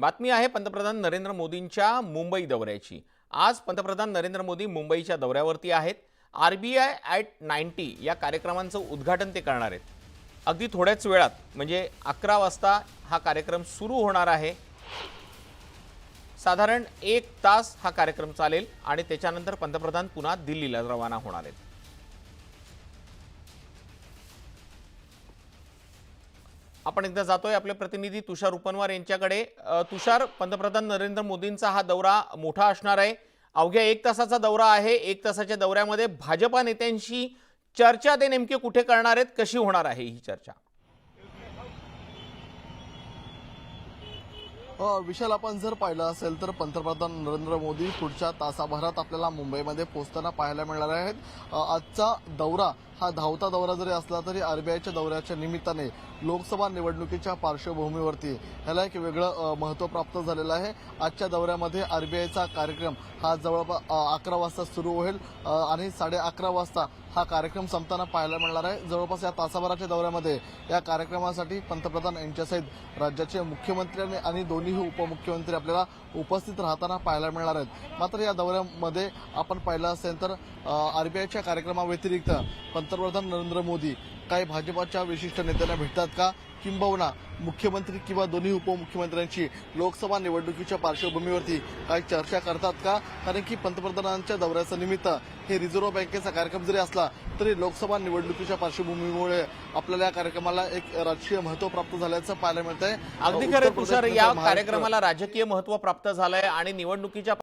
बातमी आहे पंतप्रधान नरेंद्र मोदींच्या मुंबई दौऱ्याची। आज पंतप्रधान नरेंद्र मोदी मुंबईच्या दौऱ्यावरती आहेत। आरबीआय ॲट 90 या कार्यक्रमांचं उद्घाटन ते करणार आहेत। अगदी थोड्याच वेळात म्हणजे 11 वाजता हा कार्यक्रम सुरू होणार आहे। साधारण 1 तास हा कार्यक्रम चालेल आणि त्याच्यानंतर पंतप्रधान पुन्हा दिल्लीला रवाना होणार आहेत। आपण एकदा जातोय आपले प्रतिनिधी तुषार उपनवार यांच्याकडे। तुषार, पंतप्रधान नरेंद्र मोदींचा हा दौरा मोठा असणार आहे। अवघ्या 1 तासाचा दौरा आहे। 1 तासाच्या दौऱ्यामध्ये भाजपा नेत्यांशी चर्चा ते नेमके कुठे करणार आहेत, कशी होणार आहे ही चर्चा? विशाल, आपण जर पाहिलं असेल तर पंतप्रधान नरेंद्र मोदी पुढच्या तासाभरात आपल्याला मुंबईमध्ये पोहोचताना पाहायला मिळणार आहेत। आजचा दौरा हा धावता दौरा जरी असला तरी आरबीआयच्या दौऱ्याच्या निमित्ताने लोकसभा निवडणुकीच्या पार्श्वभूमीवरती ह्याला एक वेगळं महत्त्व प्राप्त झालेलं आहे। आजच्या दौऱ्यामध्ये आरबीआयचा कार्यक्रम हा जवळपास 11 वाजता सुरू होईल आणि 11:30 वाजता हा कार्यक्रम संपताना पाहायला मिळणार आहे। जवळपास या तासाभराच्या दौऱ्यामध्ये या कार्यक्रमासाठी पंतप्रधान यांच्यासहित राज्याचे मुख्यमंत्री आणि दोन्ही उपमुख्यमंत्री आपल्याला उपस्थित राहताना पाहायला मिळणार आहेत। मात्र या दौऱ्यामध्ये आपण पाहिलं असेल तर आरबीआयच्या कार्यक्रमाव्यतिरिक्त पंतप्रधान नरेंद्र मोदी काही भाजपाच्या विशिष्ट नेत्यांना भेटतात का, किंबहुना मुख्यमंत्री किंवा दोन्ही उपमुख्यमंत्र्यांची लोकसभा निवडणुकीच्या पार्श्वभूमीवरती काही चर्चा करतात का? कारण की पंतप्रधानांच्या दौऱ्याचं निमित्त हे रिझर्व्ह बँकेचा कार्यक्रम जरी असला तरी लोकसभा निवडणुकीच्या पार्श्वभूमीमुळे आपल्याला या कार्यक्रमाला एक राजकीय महत्त्व प्राप्त झाल्याचं पाहायला मिळत आहे। अगदी खरं तुषार, या कार्यक्रमाला राजकीय महत्त्व प्राप्त झालंय आणि निवडणुकीच्या